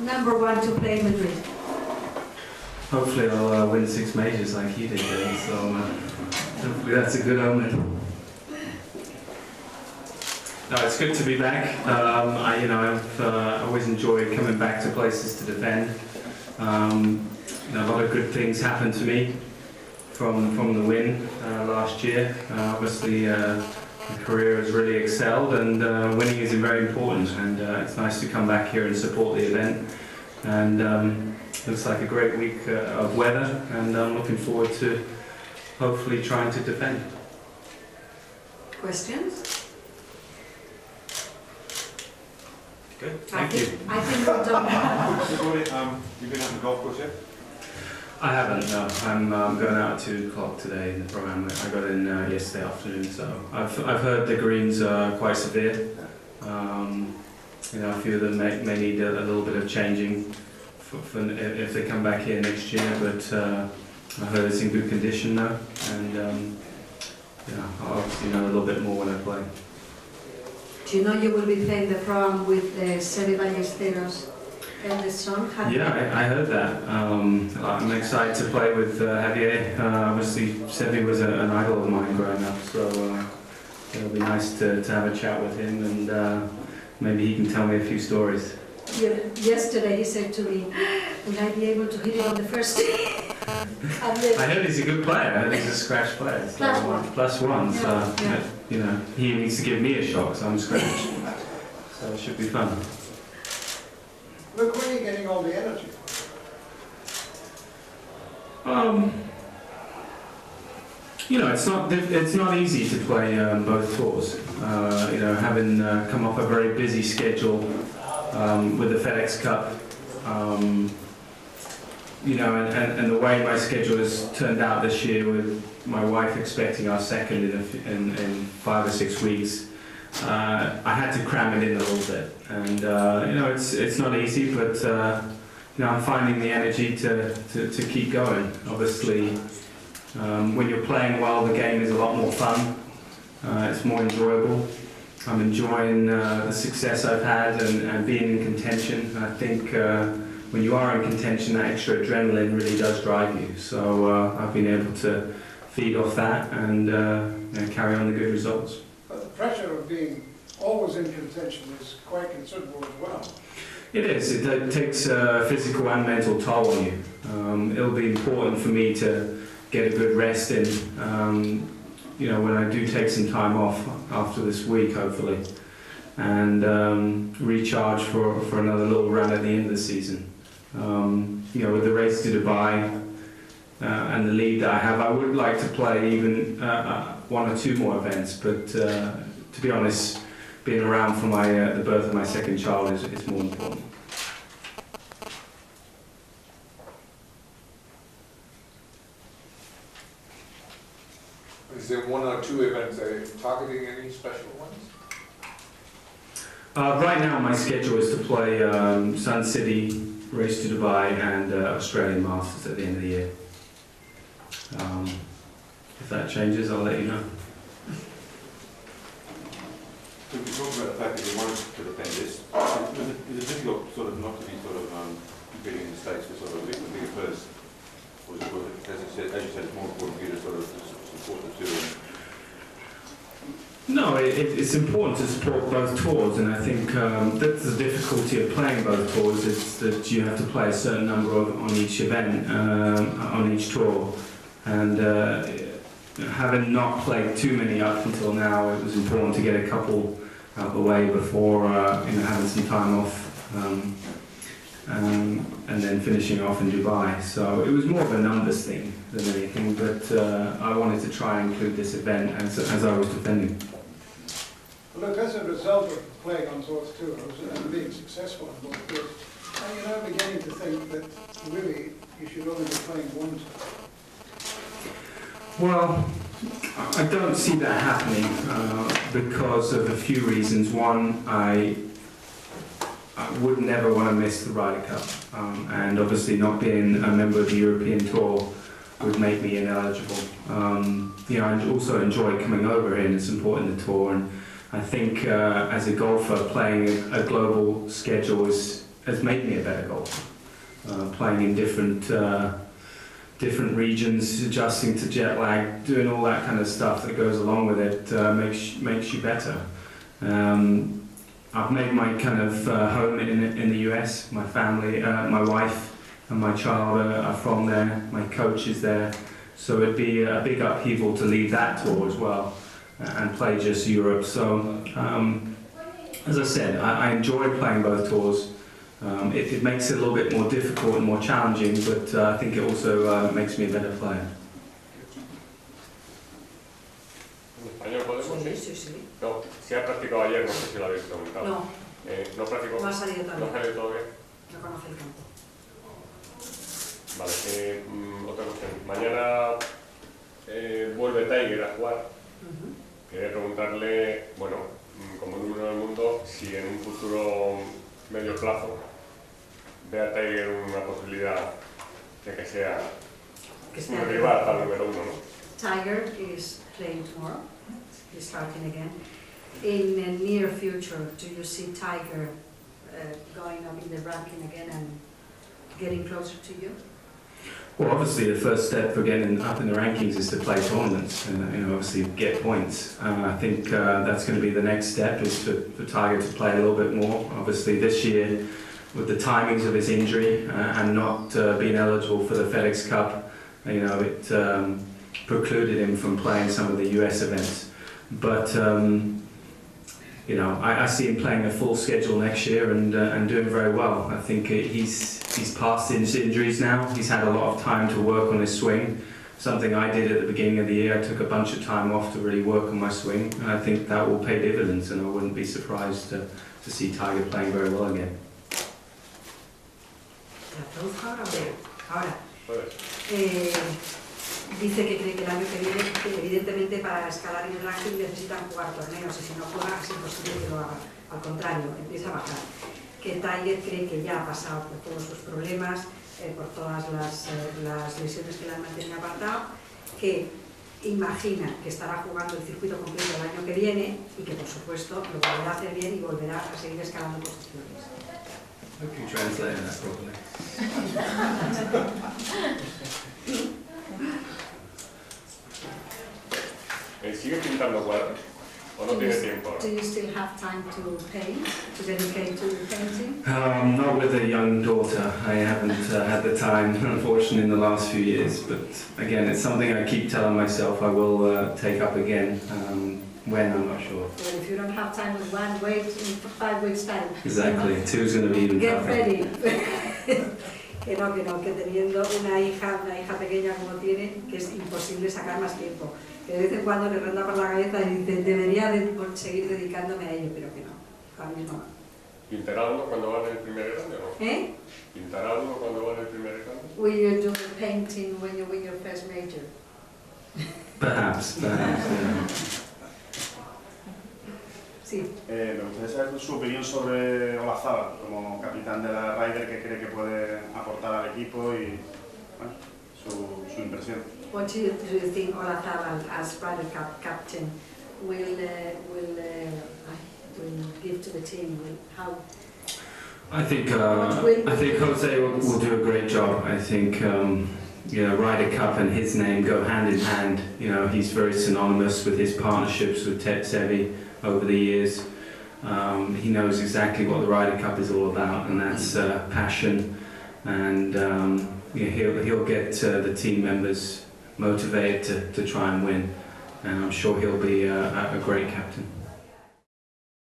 number one to play in Madrid? Hopefully I'll win 6 majors like he did, so hopefully that's a good omen. No, it's good to be back. I've always enjoyed coming back to places to defend. A lot of good things happened to me from the win last year. Obviously, the career has really excelled, and winning is very important. And it's nice to come back here and support the event. And looks like a great week of weather, and I'm looking forward to hopefully trying to defend. Questions? Good, thank you. I think we're done. You've been on the golf course yet? I haven't, no. I'm going out at 2 o'clock today in the program. I got in yesterday afternoon, so I've heard the greens are quite severe. A few of them may need a little bit of changing if they come back here next year, but I heard it's in good condition now, and I'll obviously know a little bit more when I play. Do you know you will be playing the program with Seve Ballesteros and the son, Javier? Yeah, I heard that. I'm excited to play with Javier. Obviously, Seve was an idol of mine growing up, so it'll be nice to have a chat with him, and maybe he can tell me a few stories. Yesterday he said to me, will I be able to hit it on the first day? I heard he's a good player. I heard he's a scratch player. So +1, so yeah. He needs to give me a shot, so I'm scratch. So it should be fun. Look, where are you getting all the energy? It's not easy to play both tours. Having come off a very busy schedule with the FedEx Cup, and the way my schedule has turned out this year, with my wife expecting our second in 5 or 6 weeks, I had to cram it in a little bit. And it's not easy, but I'm finding the energy to keep going. Obviously, when you're playing well, the game is a lot more fun. It's more enjoyable. I'm enjoying the success I've had and being in contention. I think when you are in contention, that extra adrenaline really does drive you. So I've been able to feed off that and carry on the good results. But the pressure of being always in contention is quite considerable as well. It is. It takes a physical and mental toll on you. It'll be important for me to get a good rest in. When I do take some time off after this week, hopefully, and recharge for another little run at the end of the season. With the race to Dubai and the lead that I have, I would like to play even 1 or 2 more events, but to be honest, being around for the birth of my second child is more important. Is there 1 or 2 events that are targeting any special ones? Right now my schedule is to play Sun City, Race to Dubai, and Australian Masters at the end of the year. If that changes, I'll let you know. So we talked about the fact that you wanted to defend this. Is it difficult sort of not to be competing in the States for sort of the bigger purse? Or is it, as you said, it's more important for you to sort of support the two? No, it's important to support both tours, and I think that's the difficulty of playing both tours, is that you have to play a certain number on each event, on each tour. And having not played too many up until now, it was important to get a couple out of the way before having some time off. And then finishing off in Dubai. So it was more of a numbers thing than anything, but I wanted to try and include this event as I was defending. Well, look, as a result of playing on both tours and being successful on both tours, I'm beginning to think that really you should only be playing one tour. Well, I don't see that happening because of a few reasons. One, I would never want to miss the Ryder Cup, and obviously not being a member of the European Tour would make me ineligible. I also enjoy coming over here and supporting the tour, and I think as a golfer, playing a global schedule is has made me a better golfer. Playing in different regions, adjusting to jet lag, doing all that kind of stuff that goes along with it makes you better. I've made my kind of home in the US. My family, my wife and my child are from there. My coach is there. So it'd be a big upheaval to leave that tour as well and play just Europe. So as I said, I enjoy playing both tours. It makes it a little bit more difficult and more challenging, but I think it also makes me a better player. ¿En español podemos? Sí, sí, sí. No, si ha practicado ayer, no sé si lo habéis preguntado. No. ¿No practicó? No ha salido todavía. ¿No ha salido todavía? No conoce el campo. Vale, otra cuestión. Mañana vuelve Tiger a jugar. Quería preguntarle, bueno, como número del mundo, si en un futuro medio plazo ve a Tiger una posibilidad de que sea un rival para el número uno, ¿no? Tiger is playing tomorrow. He's starting again. In the near future, do you see Tiger going up in the ranking again and getting closer to you? Well, obviously the first step for getting up in the rankings is to play tournaments and obviously get points. I think that's going to be the next step, is for Tiger to play a little bit more. Obviously this year, with the timings of his injury and not being eligible for the FedEx Cup, it precluded him from playing some of the US events. But I see him playing a full schedule next year and doing very well. I think he's past his injuries now. He's had a lot of time to work on his swing, something I did at the beginning of the year. I took a bunch of time off to really work on my swing, and I think that will pay dividends, and I wouldn't be surprised to see Tiger playing very well again. Ahora, dice que cree que el año que viene, que evidentemente para escalar en el ranking necesitan jugar torneos, y si no juega es imposible que lo haga. Al contrario, empieza a bajar. Que Tiger cree que ya ha pasado por todos sus problemas, por todas las lesiones que le han mantenido apartado, que imagina que estará jugando el circuito completo el año que viene y que por supuesto lo volverá a hacer bien y volverá a seguir escalando posiciones. I hope you translated that properly. ¿Sigue pintando cuadros? ¿O no tiene tiempo ahora? Do you still have time to paint, to dedicate to painting? Not with a young daughter. I haven't had the time, unfortunately, in the last few years. But again, it's something I keep telling myself I will take up again. When, I'm not sure. Well, if you don't have time with one, wait in 5 weeks' time. Exactly. Two's going to be even Get tougher. ready. que teniendo una hija pequeña como tiene, que es imposible sacar más tiempo. Que de vez en cuando le ronda por la cabeza y dice, debería seguir dedicándome a ello, pero que no, ahora mismo no. ¿Pintará uno cuando va en el primer grande o no? ¿Pintará uno cuando va en el primer grande? Will you do painting when you win your first major? Perhaps, yeah. Sí. Me gustaría saber su opinión sobre Olazábal, como capitán de la Ryder, que cree que puede aportar al equipo y bueno, su impresión. What do you think Olazábal, as Ryder Cup captain, will give to the team? I think Jose will do a great job. I think Ryder Cup and his name go hand in hand. He's very synonymous with his partnerships with Ted Sevi over the years. He knows exactly what the Ryder Cup is all about, and that's passion. And he'll get the team members motivated to try and win. And I'm sure he'll be a great captain.